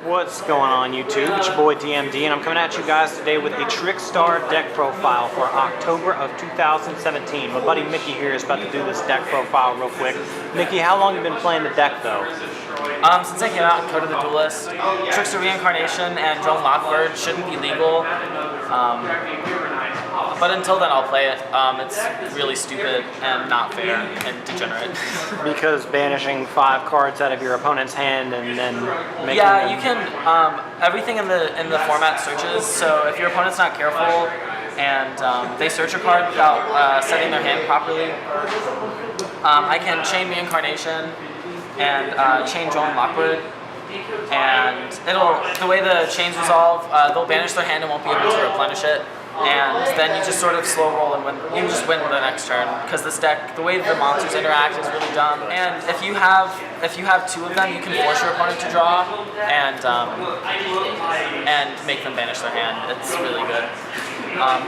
What's going on YouTube? It's your boy DMD and I'm coming at you guys today with the Trickstar deck profile for October of 2017. My buddy Mickey here is about to do this deck profile real quick. Mickey, how long have you been playing the deck though? Since I came out in Code of the Duelist, Trickstar Reincarnation and Drone Lockbird shouldn't be legal. But until then I'll play it. It's really stupid and not fair and degenerate. Because banishing 5 cards out of your opponent's hand and then making them... you can, everything in the format searches, so if your opponent's not careful and they search a card without setting their hand properly, I can chain Reincarnation and chain Drone Lockbird, and the way the chains resolve, they'll banish their hand and won't be able to replenish it. And then you just sort of slow roll and win. You just win the next turn because this deck, the way the monsters interact is really dumb. And if you have 2 of them, you can force your opponent to draw and make them banish their hand. It's really good.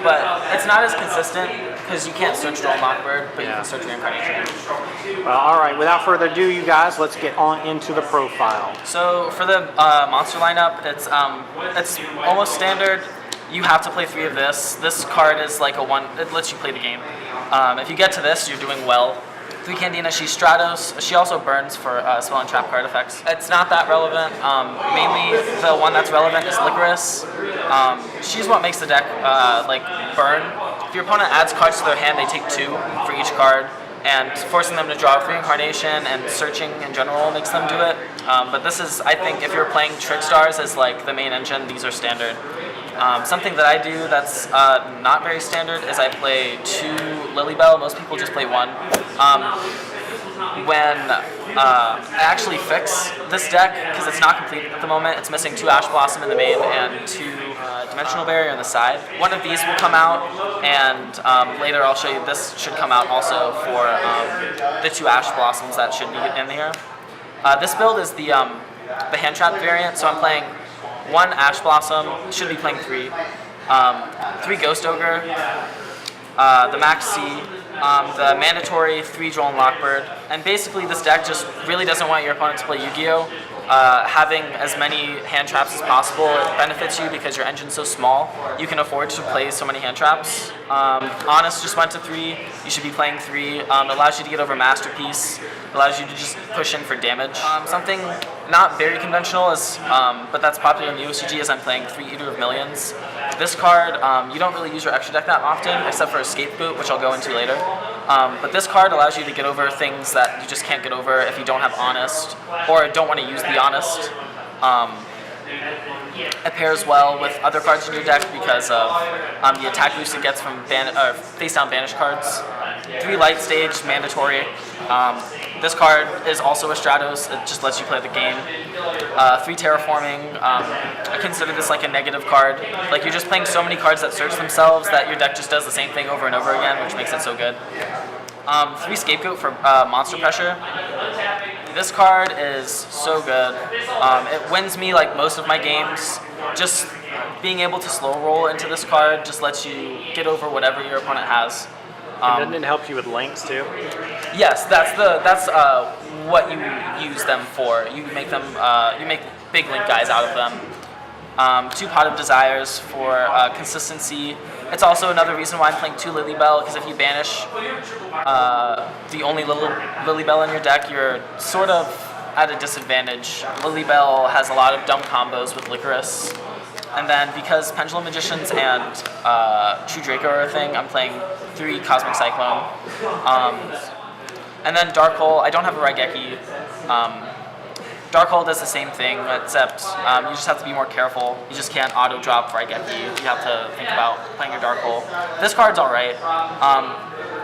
But it's not as consistent because you can't search Drone Lockbird, but you can search Reincarnation. Well, all right. Without further ado, you guys, let's get on into the profile. So for the monster lineup, it's almost standard. You have to play 3 of this. This card is like a 1, it lets you play the game. If you get to this, you're doing well. 3 Candina, she's Stratos. She also burns for spell and trap card effects. It's not that relevant. Mainly the one that's relevant is Licorice. She's what makes the deck burn. If your opponent adds cards to their hand, they take 2 for each card. And forcing them to draw with Reincarnation and searching in general makes them do it. But this is, I think, if you're playing Trickstars as like the main engine, these are standard. Something that I do that's not very standard is I play 2 Lilybell. Most people just play 1. When I actually fix this deck, because it's not complete at the moment, it's missing 2 Ash Blossom in the main and 2 Dimensional Barrier on the side. One of these will come out, and later I'll show you this should come out also for the 2 Ash Blossoms that should be in here. This build is the hand trap variant, so I'm playing 1 Ash Blossom, should be playing 3. 3 Ghost Ogre, the Max C, the mandatory 3 Drone Lockbird, and basically this deck just really doesn't want your opponent to play Yu-Gi-Oh! Having as many hand traps as possible, it benefits you because your engine's so small. You can afford to play so many hand traps. Honest just went to 3. You should be playing 3. It allows you to get over Masterpiece. It allows you to just push in for damage. Something not very conventional is, but that's popular in the OCG, is I'm playing 3 Eater of Millions. This card, you don't really use your extra deck that often, except for a Scapegoat, which I'll go into later. But this card allows you to get over things that you just can't get over if you don't have Honest, or don't want to use the Honest. It pairs well with other cards in your deck because of the attack boost it gets from face-down banish cards. 3 Light Stage, mandatory. This card is also a Stratos, it just lets you play the game. 3 Terraforming, I consider this like a negative card. Like you're just playing so many cards that search themselves that your deck just does the same thing over and over again, which makes it so good. 3 Scapegoat for monster pressure. This card is so good. It wins me like most of my games. Just being able to slow roll into this card just lets you get over whatever your opponent has. And doesn't it help you with links too? Yes, that's what you use them for. You make them you make big link guys out of them. 2 Pot of Desires for consistency. It's also another reason why I'm playing 2 Lilybell, because if you banish the only Lilybell in your deck, you're sort of at a disadvantage. Lilybell has a lot of dumb combos with Licorice. And then because Pendulum Magicians and True Draco are a thing, I'm playing 3 Cosmic Cyclone. And then Dark Hole, I don't have a Raigeki. Dark Hole does the same thing, except you just have to be more careful. You just can't auto-drop Raigeki. You have to think about playing your Dark Hole. This card's alright.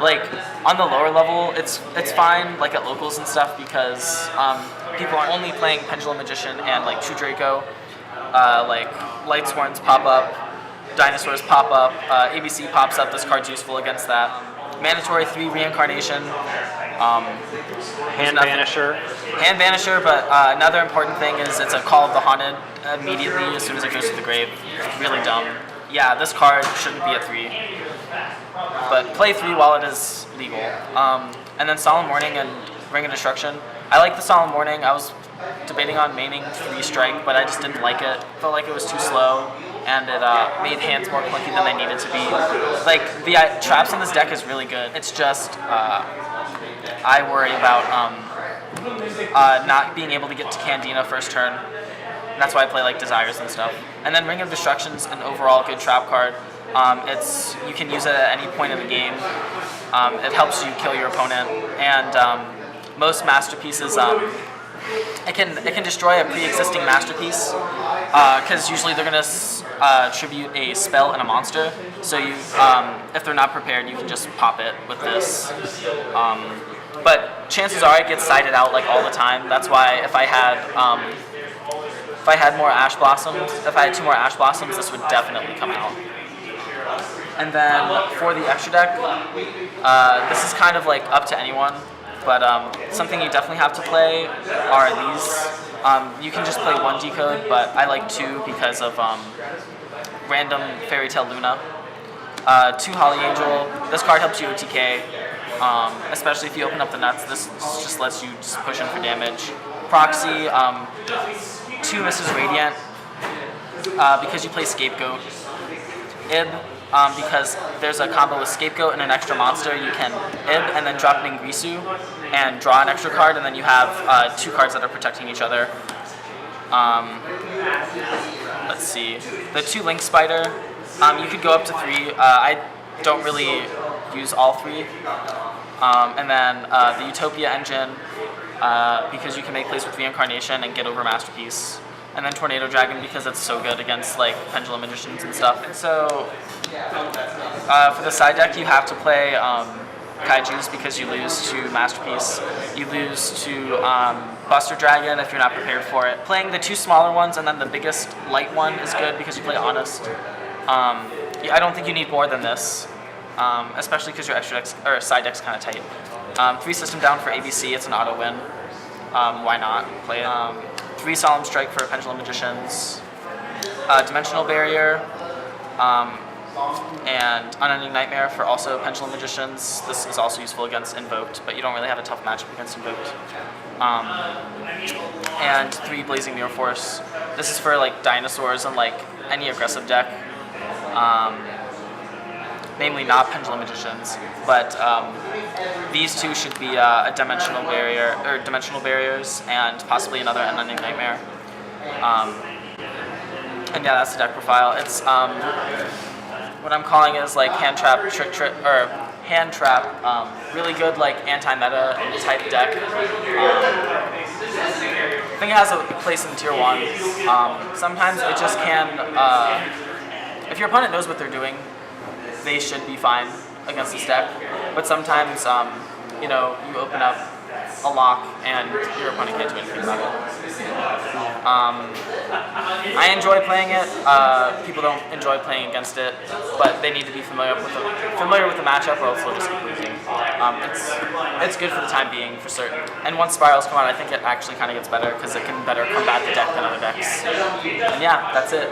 Like, on the lower level, it's fine, like at locals and stuff, because people are only playing Pendulum Magician and like True Draco. Like Light Sworns pop up, Dinosaurs pop up, ABC pops up. This card's useful against that. Mandatory 3 Reincarnation. Hand Banisher. Hand Banisher, but another important thing is it's a Call of the Haunted immediately as soon as it goes to the grave. Really dumb. Yeah, this card shouldn't be at 3. But play 3 while it is legal. And then Solemn Warning and Ring of Destruction. I like the Solemn Warning. debating on maining 3-strike, but I just didn't like it. Felt like it was too slow, and it made hands more clunky than they needed to be. Like, the traps in this deck is really good. It's just, I worry about not being able to get to Candina first turn. And that's why I play like Desires and stuff. And then Ring of Destruction's an overall good trap card. You can use it at any point in the game. It helps you kill your opponent, and most masterpieces, it can destroy a pre-existing masterpiece, because usually they're gonna tribute a spell and a monster. So you, if they're not prepared, you can just pop it with this. But chances are it gets sided out like all the time. That's why if I had more Ash Blossoms, if I had 2 more Ash Blossoms, this would definitely come out. And then for the extra deck, this is kind of like up to anyone, but something you definitely have to play are these. You can just play 1 decode, but I like 2 because of random Fairy Tale Luna. 2 Holly Angel. This card helps you OTK, especially if you open up the nuts. This just lets you just push in for damage. Proxy, 2 Mrs. Radiant, because you play Scapegoat. Ib, because there's a combo with Scapegoat and an extra monster, you can Ib and then drop Ningrisu and draw an extra card, and then you have 2 cards that are protecting each other. Let's see. The 2 Link Spider, you could go up to 3. I don't really use all 3. And then the Utopia Engine, because you can make plays with Reincarnation and get over Masterpiece. And then Tornado Dragon, because it's so good against like Pendulum Magicians and stuff. And so for the side deck, you have to play Kaijus because you lose to Masterpiece. You lose to Buster Dragon if you're not prepared for it. Playing the 2 smaller ones and then the biggest light one is good because you play Honest. I don't think you need more than this, especially because your extra decks or side deck's kind of tight. 3 System Down for ABC, it's an auto win. Why not play it? 3 Solemn Strike for Pendulum Magicians, Dimensional Barrier, and Unending Nightmare for also Pendulum Magicians. This is also useful against Invoked, but you don't really have a tough matchup against Invoked. And 3 Blazing Mirror Force. This is for like dinosaurs and like any aggressive deck. Namely not Pendulum Magicians, but these 2 should be a Dimensional Barrier, or Dimensional Barriers, and possibly another Unending Nightmare. And yeah, that's the deck profile. It's what I'm calling is like hand trap, really good like anti-meta type deck. I think it has a place in tier 1. Sometimes it just can, if your opponent knows what they're doing, they should be fine against this deck. But sometimes, you know, you open up a lock and your opponent can't do anything about it. I enjoy playing it. People don't enjoy playing against it, but they need to be familiar with the matchup, or else they'll just keep losing. It's good for the time being, for certain. And once Spirals come out, I think it actually kind of gets better because it can better combat the deck than other decks. And yeah, that's it.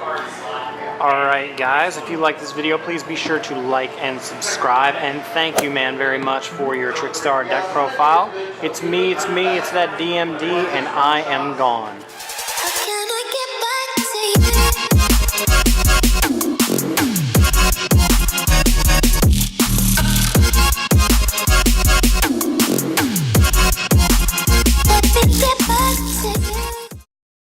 Alright guys, if you like this video, please be sure to like and subscribe, and thank you man very much for your Trickstar deck profile. It's me, it's that DMD, and I am gone.